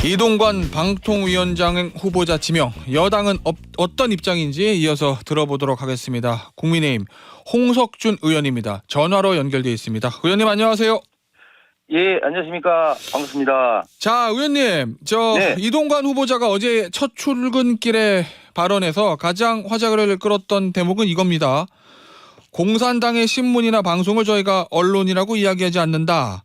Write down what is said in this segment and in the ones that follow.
이동관 방통위원장 후보자 지명, 여당은 어떤 입장인지 이어서 들어보도록 하겠습니다. 국민의힘 홍석준 의원입니다. 전화로 연결되어 있습니다. 의원님 안녕하세요. 예, 안녕하십니까. 반갑습니다. 자, 의원님, 네. 이동관 후보자가 어제 첫 출근길에 발언에서 가장 화제를 끌었던 대목은 이겁니다. 공산당의 신문이나 방송을 저희가 언론이라고 이야기하지 않는다.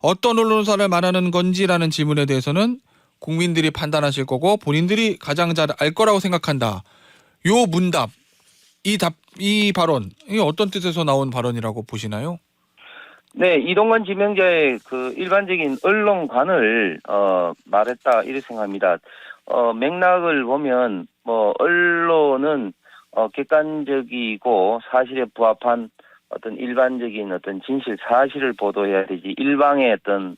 어떤 언론사를 말하는 건지라는 질문에 대해서는 국민들이 판단하실 거고 본인들이 가장 잘 알 거라고 생각한다. 요 문답, 이 발언, 이게 어떤 뜻에서 나온 발언이라고 보시나요? 네, 이동관 지명자의 그 일반적인 언론관을 말했다 이렇게 생각합니다. 맥락을 보면 언론은 객관적이고 사실에 부합한 어떤 일반적인 어떤 진실 사실을 보도해야 되지 일방의 어떤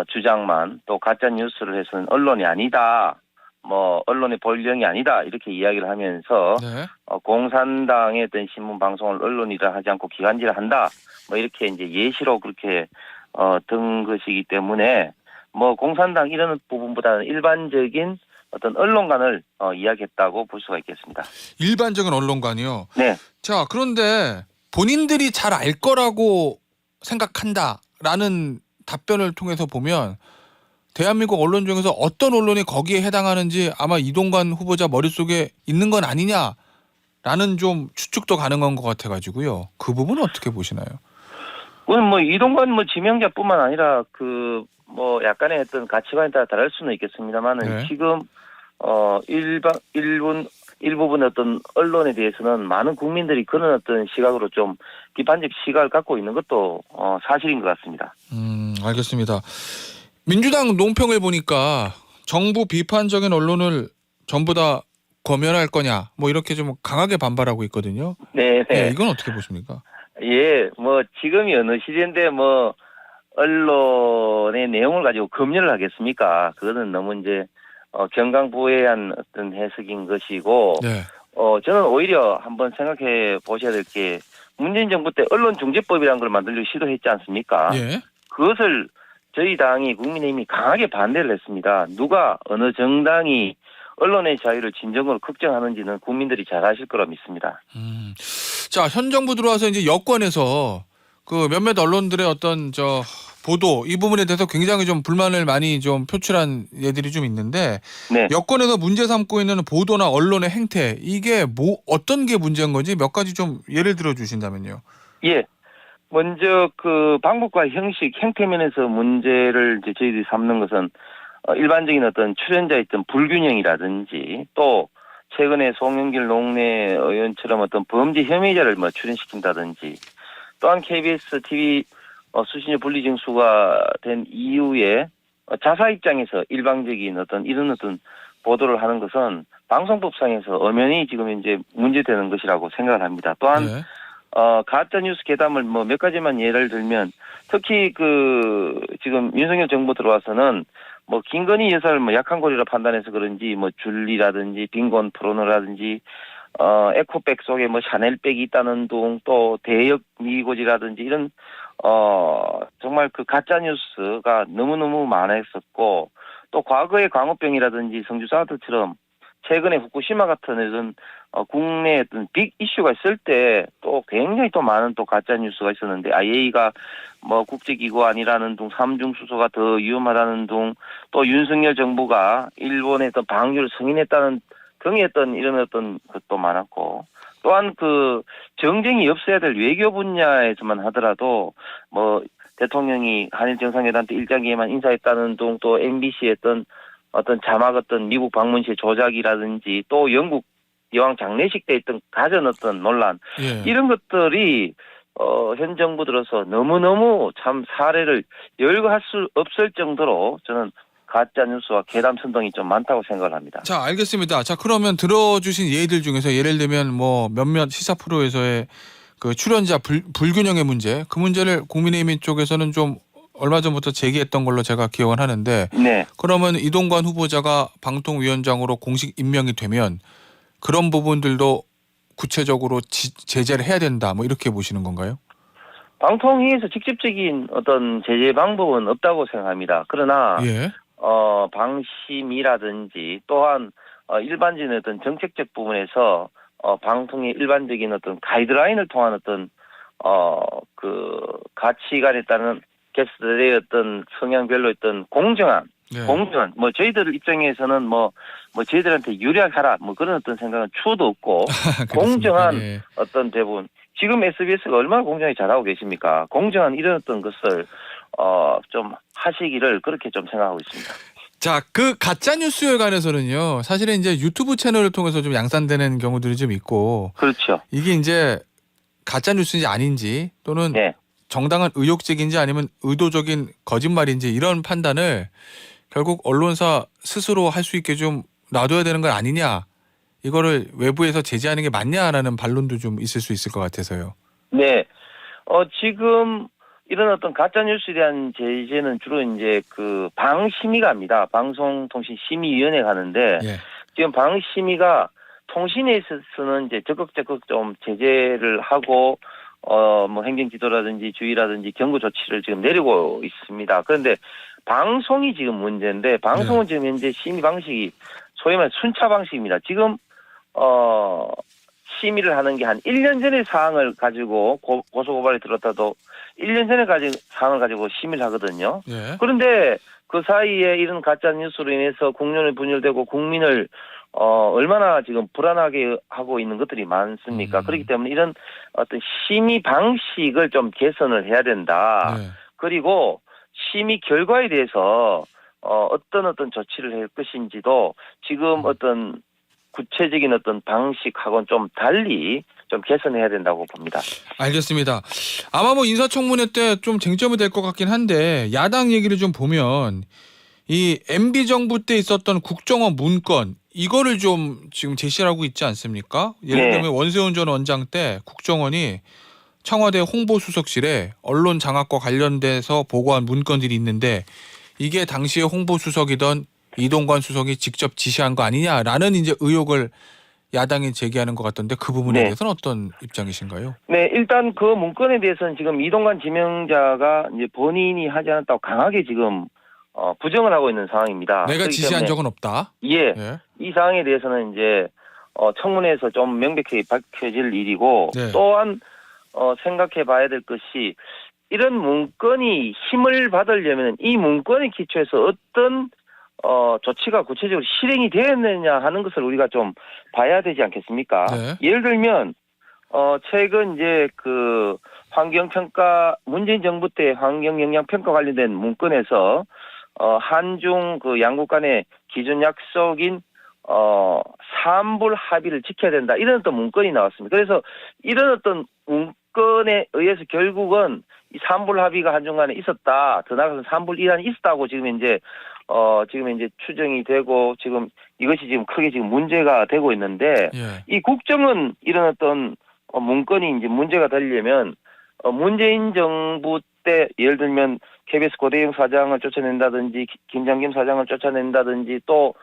주장만 또 가짜 뉴스를 해서는 언론이 아니다. 언론의 본령이 아니다. 이렇게 이야기를 하면서 네. 공산당의 어떤 신문 방송을 언론이라 하지 않고 기관지라 한다. 이렇게 이제 예시로 그렇게 든 것이기 때문에 공산당 이런 부분보다는 일반적인 어떤 언론관을 이야기했다고 볼 수가 있겠습니다. 일반적인 언론관이요. 네. 자, 그런데 본인들이 잘 알 거라고 생각한다라는 답변을 통해서 보면 대한민국 언론 중에서 어떤 언론이 거기에 해당하는지 아마 이동관 후보자 머릿속에 있는 건 아니냐라는 좀 추측도 가능한 것 같아가지고요. 그 부분은 어떻게 보시나요? 오늘 이동관 지명자뿐만 아니라 약간의 어떤 가치관에 따라 다를 수는 있겠습니다만은 네. 지금 일부분 어떤 언론에 대해서는 많은 국민들이 그런 어떤 시각으로 좀 비판적 시각을 갖고 있는 것도 사실인 것 같습니다. 알겠습니다. 민주당 논평을 보니까 정부 비판적인 언론을 전부 다 검열할 거냐 이렇게 좀 강하게 반발하고 있거든요. 네. 네, 이건 어떻게 보십니까? 예, 지금이 어느 시대인데 언론의 내용을 가지고 검열을 하겠습니까? 그거는 너무 이제 경강부회한 어떤 해석인 것이고, 네. 저는 오히려 한번 생각해 보셔야 될 게 문재인 정부 때 언론중재법이라는 걸 만들려고 시도했지 않습니까? 예. 그것을 저희 당이 국민의힘이 강하게 반대를 했습니다. 누가 어느 정당이 언론의 자유를 진정으로 걱정하는지는 국민들이 잘 아실 거라 믿습니다. 자, 현 정부 들어와서 이제 여권에서 그 몇몇 언론들의 어떤 보도 이 부분에 대해서 굉장히 좀 불만을 많이 좀 표출한 예들이 좀 있는데 네. 여권에서 문제 삼고 있는 보도나 언론의 행태 이게 어떤 게 문제인 건지 몇 가지 좀 예를 들어 주신다면요. 예. 먼저 그 방법과 형식, 형태면에서 문제를 이제 저희들이 삼는 것은 일반적인 어떤 출연자의 어떤 불균형이라든지 또 최근에 송영길 농내 의원처럼 어떤 범죄 혐의자를 출연시킨다든지 또한 KBS TV 수신료 분리 징수가 된 이후에 자사 입장에서 일방적인 이런 어떤 보도를 하는 것은 방송법상에서 엄연히 지금 이제 문제되는 것이라고 생각을 합니다. 또한 네. 가짜 뉴스 괴담을 몇 가지만 예를 들면 특히 지금 윤석열 정부 들어와서는 김건희 여사를 약한 고리로 판단해서 그런지 줄리라든지 빈곤 포르노라든지 에코백 속에 샤넬백이 있다는 등 또 대역 미고지라든지 이런 정말 그 가짜 뉴스가 너무너무 많았었고 또 과거의 광우병이라든지 성주 사드처럼 최근에 후쿠시마 같은 이런 국내 어떤 빅 이슈가 있을 때 또 굉장히 또 많은 또 가짜 뉴스가 있었는데 IAEA가 국제기구 아니라는 등 삼중 수소가 더 위험하다는 등 또 윤석열 정부가 일본의 어떤 방류를 승인했다는 등의 이런 어떤 것도 많았고 또한 정쟁이 없어야 될 외교 분야에서만 하더라도 대통령이 한일 정상회담 때 일장기에만 인사했다는 등 또 MBC의 어떤 자막 미국 방문 시 조작이라든지 또 영국 여왕 장례식 때 있던 가전 논란 예. 이런 것들이 현 정부 들어서 너무너무 참 사례를 열거할 수 없을 정도로 저는 가짜 뉴스와 괴담 선동이 좀 많다고 생각을 합니다. 자, 알겠습니다. 자, 그러면 들어주신 예들 중에서 예를 들면 몇몇 시사 프로에서의 그 출연자 불균형의 문제, 그 문제를 국민의힘 쪽에서는 좀 얼마 전부터 제기했던 걸로 제가 기억을 하는데 네. 그러면 이동관 후보자가 방통위원장으로 공식 임명이 되면 그런 부분들도 구체적으로 제재를 해야 된다 이렇게 보시는 건가요? 방통위에서 직접적인 어떤 제재 방법은 없다고 생각합니다. 그러나 예. 방심이라든지 또한 일반적인 어떤 정책적 부분에서 방통의 일반적인 어떤 가이드라인을 통한 어떤 그 가치관에 따른 게스트들의 어떤 성향별로 어떤 공정한 네. 뭐 저희들 입장에서는 뭐 저희들한테 유리하라 뭐 그런 어떤 생각은 추호도 없고 그렇습니까? 공정한 예. 어떤 대부분 지금 SBS가 얼마나 공정하게 잘하고 계십니까? 공정한 이런 어떤 것을 좀 하시기를 그렇게 좀 생각하고 있습니다. 자, 그 가짜 뉴스에 관해서는요. 사실은 이제 유튜브 채널을 통해서 좀 양산되는 경우들이 좀 있고 그렇죠. 이게 이제 가짜 뉴스인지 아닌지 또는 네. 정당한 의혹적인지 아니면 의도적인 거짓말인지 이런 판단을 결국 언론사 스스로 할 수 있게 좀 놔둬야 되는 건 아니냐. 이거를 외부에서 제재하는 게 맞냐라는 반론도 좀 있을 수 있을 것 같아서요. 네. 지금 이런 어떤 가짜 뉴스에 대한 제재는 주로 이제 그 방심위가 합니다. 방송통신심의위원회 가는데 예. 지금 방심위가 통신에 있어서는 이제 적극 좀 제재를 하고 뭐 행정지도라든지 주의라든지 경고 조치를 지금 내리고 있습니다. 그런데 방송이 지금 문제인데 방송은 지금 현재 심의 방식이 소위 말해 순차 방식입니다. 지금 심의를 하는 게 한 1년 전의 사항을 가지고 고소고발이 들었다도 1년 전에 가진 사항을 가지고 심의를 하거든요. 예. 그런데 그 사이에 이런 가짜 뉴스로 인해서 국론이 분열되고 국민을 얼마나 지금 불안하게 하고 있는 것들이 많습니까? 그렇기 때문에 이런 어떤 심의 방식을 좀 개선을 해야 된다. 네. 그리고 심의 결과에 대해서 어떤 조치를 할 것인지도 지금 어떤 구체적인 어떤 방식하고는 좀 달리 좀 개선해야 된다고 봅니다. 알겠습니다. 아마 뭐 인사청문회 때 좀 쟁점이 될 것 같긴 한데 야당 얘기를 좀 보면 이 MB 정부 때 있었던 국정원 문건 이거를 좀 지금 제시하고 있지 않습니까? 예를 네. 들면 원세훈 전 원장 때 국정원이 청와대 홍보수석실에 언론 장악과 관련돼서 보고한 문건들이 있는데 이게 당시에 홍보수석이던 이동관 수석이 직접 지시한 거 아니냐라는 이제 의혹을 야당이 제기하는 것 같던데 그 부분에 네. 대해서는 어떤 입장이신가요? 네, 일단 그 문건에 대해서는 지금 이동관 지명자가 이제 본인이 하지 않았다고 강하게 지금 부정을 하고 있는 상황입니다. 내가 그렇기 지시한 때문에 적은 없다. 예, 예. 이 사항에 대해서는 이제 청문회에서 좀 명백하게 밝혀질 일이고 네. 또한 생각해 봐야 될 것이 이런 문건이 힘을 받으려면 이 문건에 기초해서 어떤 조치가 구체적으로 실행이 되었느냐 하는 것을 우리가 좀 봐야 되지 않겠습니까? 네. 예를 들면 최근 이제 그 환경평가 문재인 정부 때 환경영향평가 관련된 문건에서 한중 그 양국 간의 기존 약속인 삼불 합의를 지켜야 된다 이런 어떤 문건이 나왔습니다. 그래서 이런 어떤 문건에 의해서 결국은 이 삼불 합의가 한중 간에 있었다. 더 나아가서 삼불 이란이 있었다고 지금 이제 추정이 되고 지금 이것이 지금 크게 지금 문제가 되고 있는데 예. 이 국정은 이런 어떤 문건이 이제 문제가 되려면 문재인 정부 때 예를 들면 KBS 고대영 사장을 쫓아낸다든지 김장김 사장을 쫓아낸다든지 또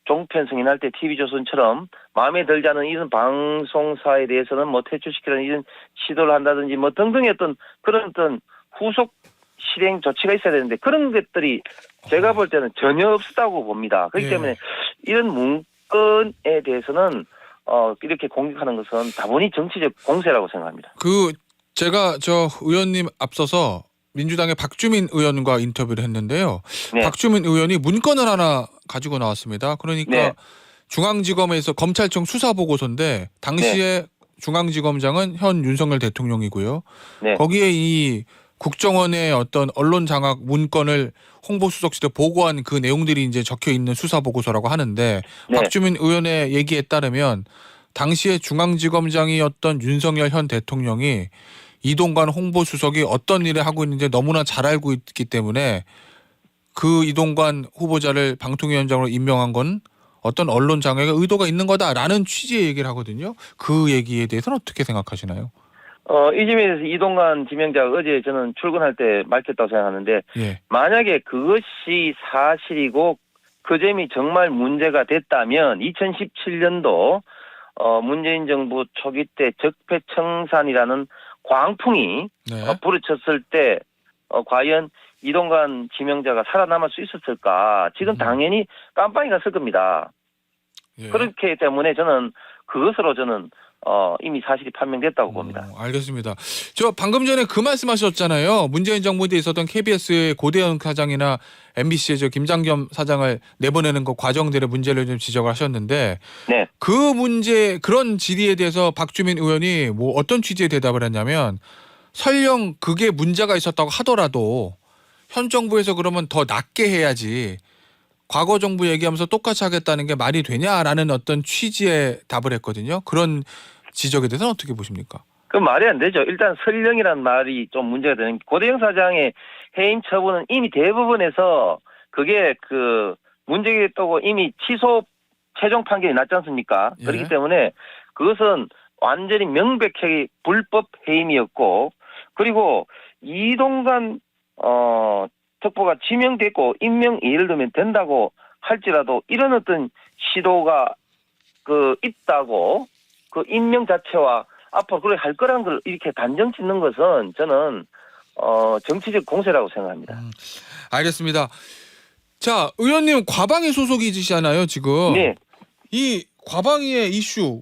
종편 승인할 때 TV조선처럼 마음에 들지 않은 이런 방송사에 대해서는 뭐 퇴출시키는 이런 시도를 한다든지 뭐 등등의 어떤 그런 어떤 후속 실행 조치가 있어야 되는데 그런 것들이 제가 볼 때는 전혀 없었다고 봅니다. 그렇기 예. 때문에 이런 문건에 대해서는 이렇게 공격하는 것은 다분히 정치적 공세라고 생각합니다. 그 제가 저 의원님 앞서서 민주당의 박주민 의원과 인터뷰를 했는데요. 네. 박주민 의원이 문건을 하나 가지고 나왔습니다. 그러니까 네. 중앙지검에서 검찰청 수사 보고서인데 당시에 중앙지검장은 현 윤석열 대통령이고요. 네. 거기에 이 국정원의 어떤 언론 장악 문건을 홍보수석실에 보고한 그 내용들이 이제 적혀 있는 수사 보고서라고 하는데 네. 박주민 의원의 얘기에 따르면 당시에 중앙지검장이었던 윤석열 현 대통령이 이동관 홍보수석이 어떤 일을 하고 있는지 너무나 잘 알고 있기 때문에 그 이동관 후보자를 방통위원장으로 임명한 건 어떤 언론 장악에 의도가 있는 거다라는 취지의 얘기를 하거든요. 그 얘기에 대해서는 어떻게 생각하시나요? 이 점에 대해서 이동관 지명자가 어제 저는 출근할 때 밝혔다고 생각하는데 예. 만약에 그것이 사실이고 그 점이 정말 문제가 됐다면 2017년도 문재인 정부 초기 때 적폐청산이라는 광풍이 네. 부르쳤을 때 과연 이동관 지명자가 살아남을 수 있었을까? 지금 당연히 깜빵이 갔을 겁니다. 예. 그렇기 때문에 저는 그것으로 저는 이미 사실이 판명됐다고 봅니다. 알겠습니다. 저 방금 전에 그 말씀하셨잖아요. 문재인 정부 때 있었던 KBS의 고대현 사장이나 MBC의 저 김장겸 사장을 내보내는 그 과정들의 문제를 좀 지적을 하셨는데 네. 그 문제 그런 질의에 대해서 박주민 의원이 뭐 어떤 취지의 대답을 했냐면 설령 그게 문제가 있었다고 하더라도 현 정부에서 그러면 더 낮게 해야지 과거 정부 얘기하면서 똑같이 하겠다는 게 말이 되냐라는 어떤 취지의 답을 했거든요. 그런 지적에 대해서는 어떻게 보십니까? 그 말이 안 되죠. 일단 설령이란 말이 좀 문제가 되는 게 고대영 사장의 해임 처분은 이미 대부분에서 그게 그 문제가 있다고 이미 취소 최종 판결이 났지 않습니까? 예. 그렇기 때문에 그것은 완전히 명백하게 불법 해임이었고 그리고 이동관 특보가 지명됐고 임명 예를 들면 된다고 할지라도 이런 어떤 시도가 그 있다고 그 임명 자체와 앞으로 그렇게 할 거라는 걸 이렇게 단정 짓는 것은 저는 정치적 공세라고 생각합니다. 알겠습니다. 자, 의원님 과방위 소속이시잖아요, 지금. 네. 이 과방위의 이슈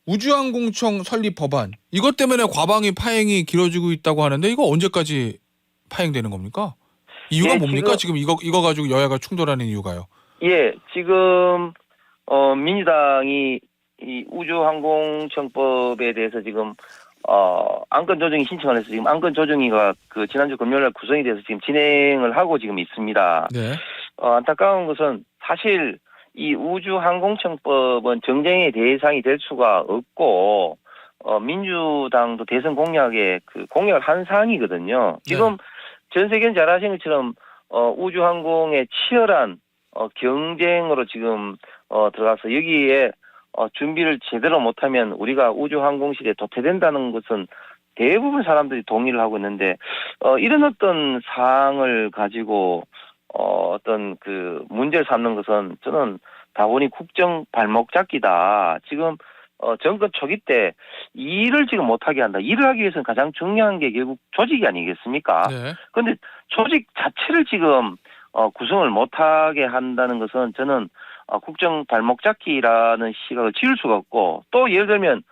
우주항공청 설립 법안 이것 때문에 과방위 파행이 길어지고 있다고 하는데 이거 언제까지 파행되는 겁니까? 이유가 네, 뭡니까? 지금 이거 가지고 여야가 충돌하는 이유가요. 예, 지금 민주당이 이 우주항공청법에 대해서 지금 안건 조정이 신청을 해서 지금 안건 조정위가 그 지난주 금요일날 구성이 돼서 지금 진행을 하고 지금 있습니다. 네. 안타까운 것은 사실 이 우주항공청법은 정쟁의 대상이 될 수가 없고 민주당도 대선 공약에 그 공약을 한 사항이거든요. 지금 전 세계는 잘 아시는 것처럼 우주항공의 치열한 경쟁으로 지금 들어가서 여기에 준비를 제대로 못하면 우리가 우주항공실에 도태된다는 것은 대부분 사람들이 동의를 하고 있는데 이런 어떤 사항을 가지고 어떤 그 문제를 삼는 것은 저는 다분히 국정 발목 잡기다. 지금 정권 초기 때 일을 지금 못하게 한다. 일을 하기 위해서는 가장 중요한 게 결국 조직이 아니겠습니까? 네. 그런데 조직 자체를 지금 구성을 못하게 한다는 것은 저는 국정 발목 잡기라는 시각을 지울 수가 없고 또 예를 들면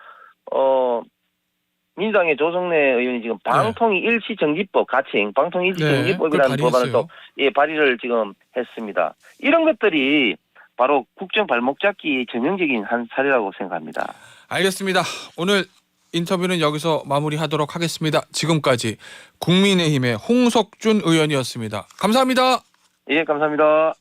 민주당의 조성래 의원이 지금 방통위 일시정지법 가칭 방통위 일시정지법이라는 법안을 또 발의를 지금 했습니다. 이런 것들이 바로 국정 발목 잡기 전형적인 한 사례라고 생각합니다. 알겠습니다. 오늘 인터뷰는 여기서 마무리하도록 하겠습니다. 지금까지 국민의힘의 홍석준 의원이었습니다. 감사합니다. 예, 감사합니다.